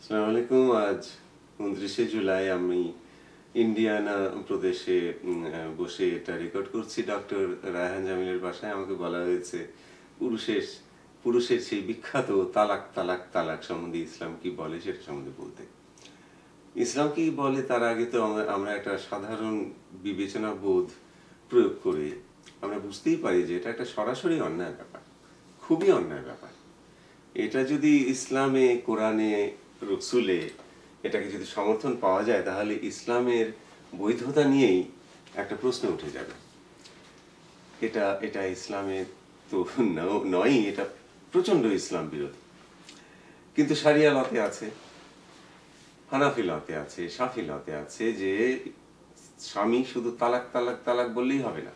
আসসালামু আলাইকুম। আজ 29শে জুলাই আমি ইন্ডিয়ানা প্রদেশে বসে এটা রেকর্ড করছি। ডক্টর রায়হান জামিলের বাসায় আমাকে বলা হয়েছে পুরুষের পুরুষের সেই বিখ্যাত তালাক তালাক তালাক সম্বন্ধে ইসলাম কি বলে সেটা সম্বন্ধে বলতে। ইসলাম কি বলে তার আগে তো আমরা একটা সাধারণ বিবেচনা বোধ প্রয়োগ করে আমরা বুঝতেই পারি যে এটা একটা সরাসরি অন্যায় ব্যাপার, খুবই অন্যায় ব্যাপার। এটা যদি ইসলামে, কোরআনে, রসুলে এটাকে যদি সমর্থন পাওয়া যায় তাহলে ইসলামের বৈধতা নিয়েই একটা প্রশ্ন উঠে যাবে। এটা এটা ইসলামের তো নয়, এটা প্রচন্ড ইসলাম বিরোধী। কিন্তু শারিয়া লতে আছে, হানাফি লতে আছে, শাফি লতে আছে যে স্বামী শুধু তালাক তালাক তালাক বললেই হবে না।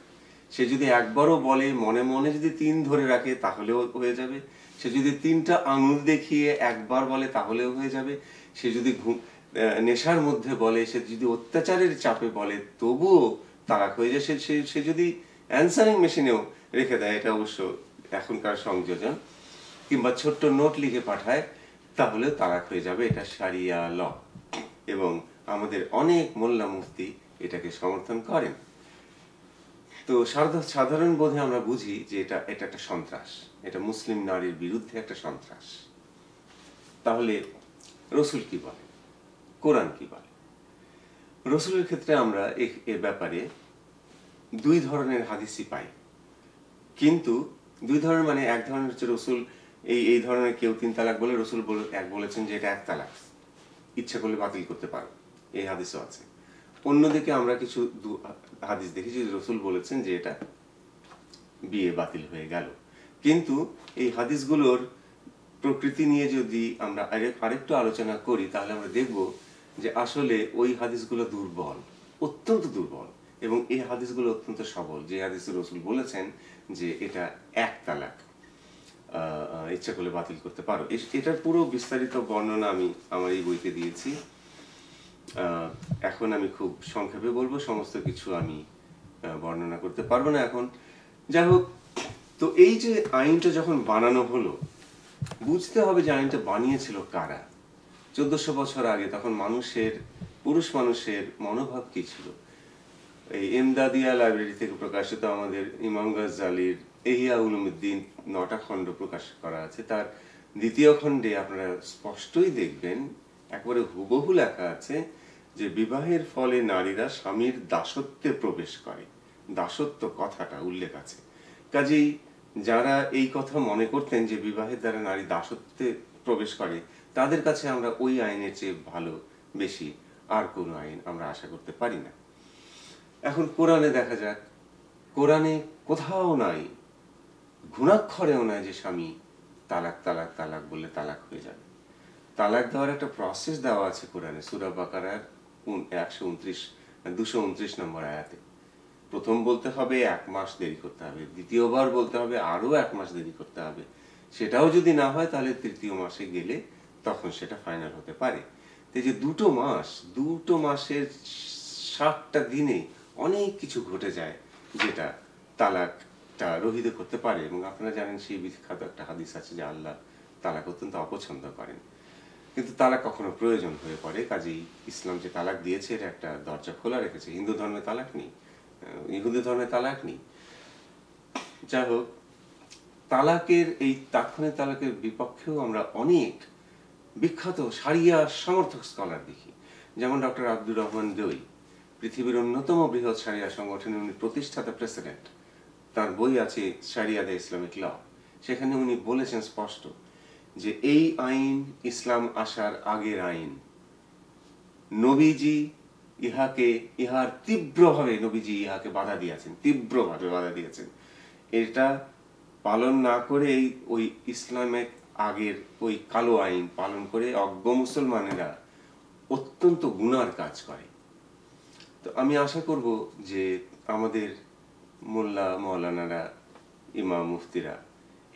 সে যদি একবারও বলে, মনে মনে যদি 3 ধরে রাখে তাহলেও হয়ে যাবে। সে যদি 3টা আঙুল দেখিয়ে একবার বলে তাহলেও হয়ে যাবে। সে যদি নেশার মধ্যে বলে, সে যদি অত্যাচারের চাপে বলে তবুও তালাক হয়ে যায়। সে যদি অ্যান্সারিং মেশিনেও রেখে দেয়, এটা অবশ্য এখনকার সংযোজন, কিংবা ছোট্ট নোট লিখে পাঠায় তাহলেও তালাক হয়ে যাবে। এটা শারিয়া ল, এবং আমাদের অনেক মোল্লা মুফতি এটাকে সমর্থন করেন। তো সাধারণ বোধে আমরা বুঝি যে এটা একটা সন্ত্রাস, এটা মুসলিম নারীর বিরুদ্ধে একটা সন্ত্রাস। তাহলে রসুল কি বলে, কোরআন কি বলে? রসুলের ক্ষেত্রে আমরা এ ব্যাপারে 2 ধরনের হাদিসই পাই। কিন্তু 2 ধরনের মানে এক ধরনের হচ্ছে রসুল এই ধরনের কেউ 3 তালাক বলে, রসুল বলেছেন যে এটা 1 তালাক, ইচ্ছা করলে বাতিল করতে পারো, এই হাদিসও আছে। অন্যদিকে আমরা কিছু হাদিস দেখেছি যে রসুল বলেছেন যে এটা বিয়ে বাতিল হয়ে গেল। কিন্তু এই হাদিসগুলোর প্রকৃতি নিয়ে যদি আমরা আরেকটু আলোচনা করি তাহলে আমরা দেখব যে আসলে ওই হাদিসগুলো দুর্বল, অত্যন্ত দুর্বল, এবং এই হাদিসগুলো অত্যন্ত সবল। যে হাদিসে রসুল বলেছেন যে এটা 1 তালাক, ইচ্ছা করলে বাতিল করতে পারো, এটার পুরো বিস্তারিত বর্ণনা আমি আমার এই বইতে দিয়েছি। এখন আমি খুব সংক্ষেপে বলবো, সমস্ত কিছু আমি বর্ণনা করতে পারবো না এখন। যাই হোক, তো এই যে আইনটা যখন বানানো হলো, বুঝতে হবে যে আইনটা বানিয়েছিল কারা। 1400 বছর আগে তখন পুরুষ মানুষের মনোভাব কি ছিল? এই এমদাদিয়া লাইব্রেরি থেকে প্রকাশিত আমাদের ইমাম গাজ্জালির ইহয়া উলুমুদ্দিন 9টা খণ্ড প্রকাশ করা আছে। তার 2য় খণ্ডে আপনারা স্পষ্টই দেখবেন, একবারে হুবহু লেখা আছে যে বিবাহের ফলে নারীরা স্বামীর দাসত্বে প্রবেশ করে। দাসত্ব কথাটা উল্লেখ আছে। কাজেই যারা এই কথা মনে করতেন যে বিবাহের দ্বারা নারী দাসত্বে প্রবেশ করে, তাদের কাছে আমরা ওই আইনের চেয়ে ভালো বেশি আর কোনো আইন আমরা আশা করতে পারি না। এখন কোরআনে দেখা যাক, কোরআনে কোথাও নাই, ঘুণাক্ষরেও নাই যে স্বামী তালাক তালাক তালাক বললে তালাক হয়ে যাবে। তালাক দেওয়ার একটা প্রসেস দেওয়া আছে কোরআনে, সূরা বাকারার 229 নম্বর আয়াতে। প্রথম বলতে হবে 1 মাস দেরি করতে হবে, দ্বিতীয়বার বলতে হবে আরো 1 মাস দেরি করতে হবে। সেটাও যদি না হয় তাহলে 3য় মাসে গেলে তখন সেটা ফাইনাল হতে পারে। তো যে 2 মাসের 60টা দিনে অনেক কিছু ঘটে যায় যেটা তালাকটা রহিত করতে পারে। এবং আপনারা জানেন সেই বিখ্যাত একটা হাদিস আছে যে আল্লাহ তালাক অত্যন্ত অপছন্দ করেন, কিন্তু তালাক কখনো প্রয়োজন হয়ে পড়ে। কাজেই ইসলাম যে তালাক দিয়েছে এটা একটা দরজা খোলা রেখেছে। হিন্দু ধর্মে তালাক নেই, ইহুদি ধর্মে তালাক নেই। যাই হোক, তালাকের এই তাৎক্ষণিক তালাকের বিপক্ষেও আমরা অনেক বিখ্যাত শারিয়া সমর্থক স্কলার দেখি। যেমন ডক্টর আব্দুর রহমান দই, পৃথিবীর অন্যতম বৃহৎ শারিয়া সংগঠনের উনি প্রতিষ্ঠাতা প্রেসিডেন্ট। তার বই আছে শারিয়া দ্য ইসলামিক ল। সেখানে উনি বলেছেন স্পষ্ট যে এই আইন ইসলাম আসার আগের আইন। নবীজি নবীজি ইহাকে বাধা দিয়েছেন, তীব্রভাবে বাধা দিয়েছেন। এটা পালন না করে ওই ইসলামের আগের ওই কালো আইন পালন করে অজ্ঞ মুসলমানেরা অত্যন্ত গুনার কাজ করে। তো আমি আশা করব যে আমাদের মোল্লা মৌলানারা, ইমাম মুফতিরা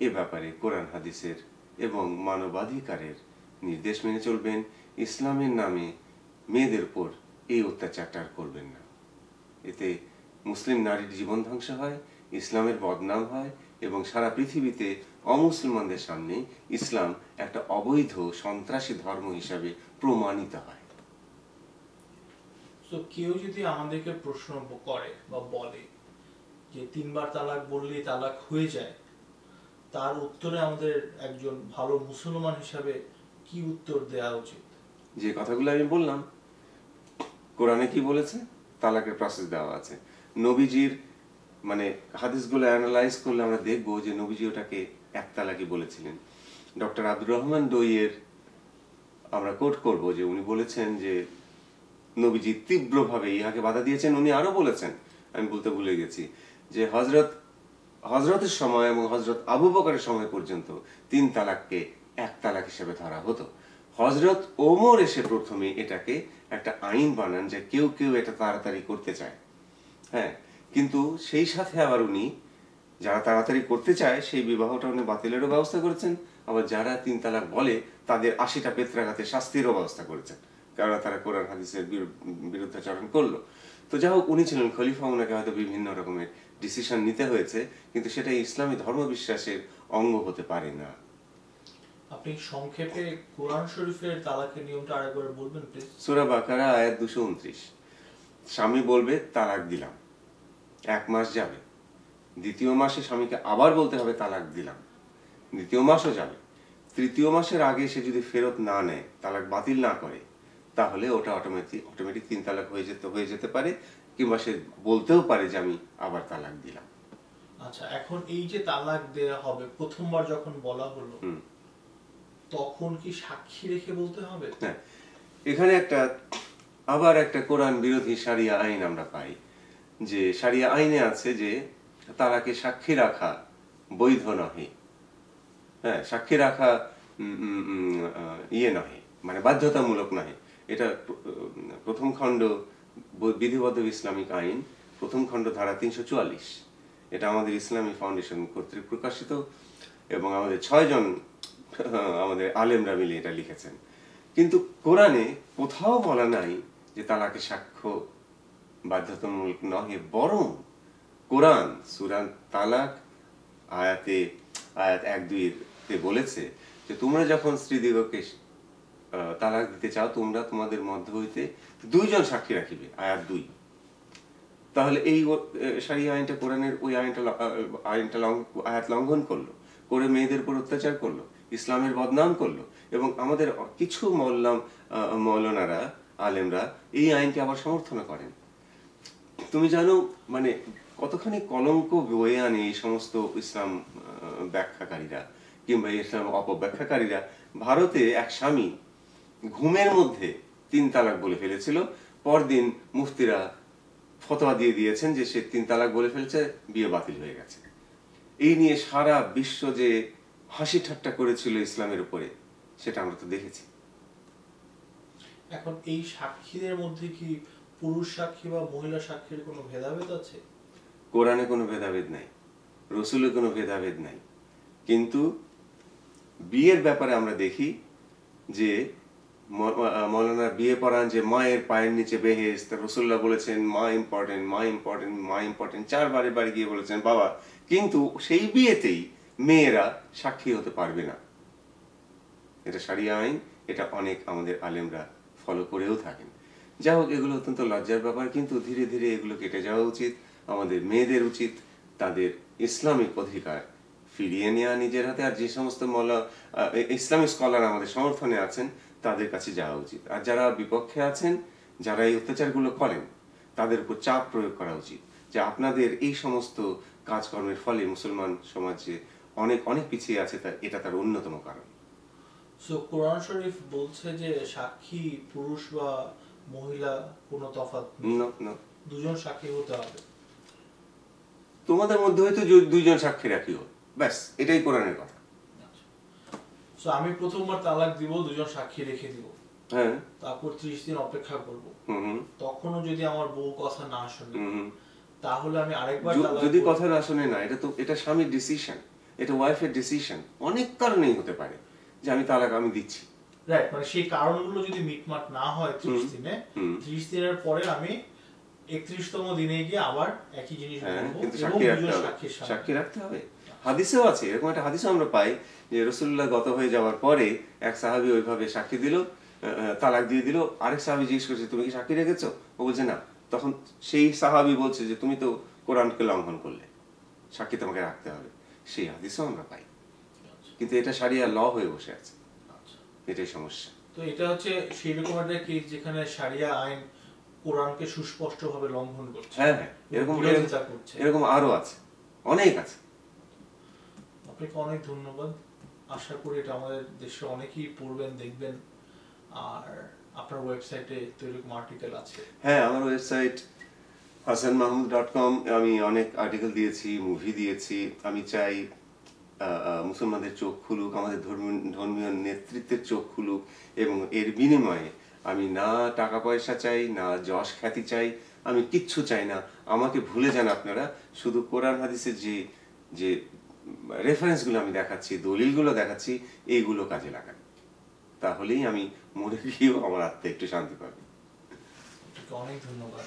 এ ব্যাপারে কোরআন হাদিসের এবং মানবাধিকারের নির্দেশ মেনে চলবেন। ইসলামের নামে মেয়েদের উপর এই অত্যাচারটা করবেন না। এতে মুসলিম নারীর জীবন ধ্বংস হয়, ইসলামের বদনাম হয়, এবং সারা পৃথিবীতে অমুসলমানদের সামনে ইসলাম একটা অবৈধ সন্ত্রাসী ধর্ম হিসাবে প্রমাণিত হয়। তো কেউ যদি আমাদেরকে প্রশ্ন করে বা বলে যে 3 বার তালাক বললেই তালাক হয়ে যায়, তার উত্তরে আমাদের একজন ভালো মুসলমান হিসাবে কি উত্তর দেওয়া উচিত? যে কথাগুলো আমি বললাম, কোরআনে কি বলেছে, তালাকের প্রসেস দেওয়া আছে। নবীজির মানে হাদিসগুলো অ্যানালাইজ করলে আমরা দেখব যে নবীজি ওটাকে এক তালাকই বলেছিলেন। ডক্টর আব্দুর রহমান ডইয়ের আমরা কোট করব যে উনি বলেছেন যে নবীজি তীব্রভাবে ইহাকে বাধা দিয়েছেন। উনি আরো বলেছেন, আমি বলতে ভুলে গেছি, যে হজরতের সময় এবং হজরত আবু বকরের সময় পর্যন্ত 3 তালাককে এক তালাক হিসেবে ধরা হতো। হজরত ওমর এসে প্রথমে এটাকে একটা আইন বানান যে কেউ কেউ এটা তাড়াতাড়ি করতে চায়, হ্যাঁ, কিন্তু সেই সাথে আবার উনি যারা তাড়াতাড়ি করতে চায় সেই বিবাহটা উনি বাতিলেরও ব্যবস্থা করেছেন, আবার যারা 3 তালাক বলে তাদের 80টা পেত্রাঘাতে শাস্তিরও ব্যবস্থা করেছেন, কারণ তারা কোরআন হাদিসের বিরুদ্ধাচরণ করলো। তো যাই হোক, উনি ছিলেন খলিফা, ওনাকে হয়তো বিভিন্ন রকমের ডিসিশন নিতে হয়েছে, কিন্তু সেটা ইসলামী ধর্মবিশ্বাসের অঙ্গ হতে পারে না। আপনি সংক্ষেপে কোরআন শরীফের তালাকের নিয়মটা আরেকবার বলবেন প্লিজ? সূরা বাকারা আয়াত 229, স্বামী বলবে তালাক দিলাম, 1 মাস যাবে, দ্বিতীয় মাসে স্বামীকে আবার বলতে হবে তালাক দিলাম, দ্বিতীয় মাসও যাবে, তৃতীয় মাসের আগে সে যদি ফেরত না নেয়, তালাক বাতিল না করে, তাহলে ওটা অটোমেটিক 3 তালাক হয়ে যেতে পারে, কিংবা সে বলতেও পারে যে আমি আবার তালাক দিলাম। আচ্ছা, এখন এই যে তালাক দেয়া হবে প্রথমবার যখন বলা হলো, তখন কি সাক্ষী রেখে বলতে হবে? হ্যাঁ, এখানে আবার একটা কোরআন বিরোধী শারিয়া আইন আমরা পাই, যে শারিয়া আইনে আছে যে তালাকে সাক্ষী রাখা বৈধ নহে। হ্যাঁ, সাক্ষী রাখা নহে, মানে বাধ্যতামূলক নহে। এটা প্রথম খণ্ড বিধিবদ্ধ ইসলামিক আইন, প্রথম খণ্ড ধারা 344, এটা আমাদের ইসলামী ফাউন্ডেশন কর্তৃক প্রকাশিত, এবং আমাদের 6 জন আমাদের আলেমরা মিলে এটা লিখেছেন। কিন্তু কোরআনে কোথাও বলা নাই যে তালাকে সাক্ষ্য বাধ্যতামূলক নহে, বরং কোরআন সূরা তালাক আয়াত 1-2 বলেছে যে তোমরা যখন স্ত্রীদিগকে তালাক দিতে চাও, তোমরা তোমাদের মধ্য হইতে 2 জন সাক্ষী রাখিবে, আয়াত 2। তাহলে এই শারিয়া আইনটা কোরআনের ওই আয়াত লঙ্ঘন করলো, করে মেয়েদের উপর অত্যাচার করলো, ইসলামের বদনাম করলো, এবং আমাদের কিছু মৌলানারা আলেমরা এই আইনকে আবার সমর্থন করেন। তুমি জানো মানে কতখানি কলঙ্ক বয়ে আনে এই সমস্ত ইসলাম ব্যাখ্যাকারীরা কিংবা ইসলাম অপব্যাখ্যাকারীরা। ভারতে এক স্বামী ঘুমের মধ্যে 3 তালাক বলে ফেলেছিল, পরদিন মুফতিরা ফতোয়া দিয়ে দিয়েছেন যে সে 3 তালাক বলে ফেলছে, বিয়ে বাতিল হয়ে গেছে। এই নিয়ে সারা বিশ্ব যে হাসি ঠাট্টা করেছিল ইসলামের উপরে, সেটা আমরা তো দেখেছি। এখন এই সাক্ষীদের মধ্যে কি পুরুষ সাক্ষী বা মহিলা সাক্ষীর কোনো ভেদাভেদ আছে? কোরআনে কোনো ভেদাভেদ নাই, রসুলে কোনো ভেদাভেদ নাই, কিন্তু বিয়ের ব্যাপারে আমরা দেখি যে মৌলানা বিয়ে পড়ান যে মায়ের পায়ের নিচে বেহেশত, রাসূলুল্লাহ বলেছেন মা ইম্পর্টেন্ট, মা ইম্পর্টেন্ট, মা ইম্পর্টেন্ট, 4 বারে গিয়ে বলেছেন বাবা, কিন্তু সেই বিয়েতেই মেয়েরা সাক্ষী হতে পারবে না। এটা শারিয়া আইন, এটা অনেক আমাদের আলেমরা ফলো করেও থাকেন। যাই হোক, এগুলো অত্যন্ত লজ্জার ব্যাপার, কিন্তু ধীরে ধীরে এগুলো কেটে যাওয়া উচিত। আমাদের মেয়েদের উচিত তাদের ইসলামিক অধিকার ফিরিয়ে নেওয়া নিজের হাতে। আর যে সমস্ত ইসলামিক স্কলার আমাদের সমর্থনে আছেন, তাদের কাছে যাওয়া উচিত। আর যারা বিপক্ষে আছেন, যারা এই অত্যাচারগুলো করেন, তাদের উপর চাপ প্রয়োগ করা উচিত যে আপনাদের এই সমস্ত কাজকর্মের ফলে মুসলমান সমাজে অনেক অনেক পিছিয়ে আছে, এটা তার অন্যতম কারণ। সো কোরআন শরীফ বলছে যে সাক্ষী পুরুষ বা মহিলা কোনো তফাৎ নেই, 2 জন সাক্ষী হতে হবে। তোমাদের মধ্যে হয়তো 2 জন সাক্ষী রাখিও, ব্যাস, এটাই কোরআনের কথা। সো আমি প্রথমবার তালাক দিব, 2 জন সাক্ষী রেখে দিব, হ্যাঁ, তারপর 30 দিন অপেক্ষা করব, তখনও যদি আমার বউ কথা না শুনে, তাহলে আমি আরেকবার তালাক। যদি কথা না শুনে না, এটা স্বামীর ডিসিশন, এটা ওয়াইফের ডিসিশন, অনেক কারণেই হতে পারে যে আমি তালাক আমি দিচ্ছি, রাইট। মানে সেই কারণগুলো যদি মিটমাট না হয় 30 দিনে, 30 দিনের পরে আমি 31তম দিনে গিয়ে আবার একই জিনিস বলবো, কিন্তু সাক্ষী রাখতে হবে। হাদিসেও আছে, এরকম একটা হাদিসও আমরা পাই যে রাসূলুল্লাহ গত হয়ে যাওয়ার পরে এক সাহাবী ওইভাবে সাক্ষী দিল, তালাক দিয়ে দিল। আরেক সাহাবী জিজ্ঞেস করছে তুমি কি সাক্ষী রেখেছো? ও বলছে না। তখন সেই সাহাবী বলছে যে তুমি তো কোরআনকে লঙ্ঘন করলে, সাক্ষী তোমাকে রাখতে হবে। সেই হাদিসও আমরা পাই, কিন্তু এটা শারিয়া ল হয়ে বসে আছে, এটাই সমস্যা। তো এটা হচ্ছে সেই রকম একটা কেস যেখানে শারিয়া আইন কোরআনকে সুস্পষ্টভাবে লঙ্ঘন করছে। হ্যাঁ হ্যাঁ, এরকম বিরোধিতা করছে। এরকম আরো আছে, অনেক আছে। আপনাকে অনেক ধন্যবাদ। আশা করি এটা আমাদের দেশে অনেকেই পড়বেন, দেখবেন। আর আপনার ওয়েবসাইটে তো এরকম আর্টিকেল আছে। হ্যাঁ, আমার ওয়েবসাইট hasanmahmood.com, আমি অনেক আর্টিকেল দিয়েছি, মুভি দিয়েছি। আমি চাই মুসলমানদের চোখ খুলুক, আমাদের ধর্মীয় নেতৃত্বের চোখ খুলুক, এবং এর বিনিময়ে আমি না টাকা পয়সা চাই, না যশ খ্যাতি চাই, আমি কিচ্ছু চাই না। আমাকে ভুলে যান আপনারা, শুধু কোরআন হাদিসের যে যে রেফারেন্সগুলো আমি দেখাচ্ছি, দলিলগুলো দেখাচ্ছি, এইগুলো কাজে লাগান। তাহলেই আমি মরে গিয়েও আমার আত্মা একটু শান্তি পাবে। অনেক ধন্যবাদ।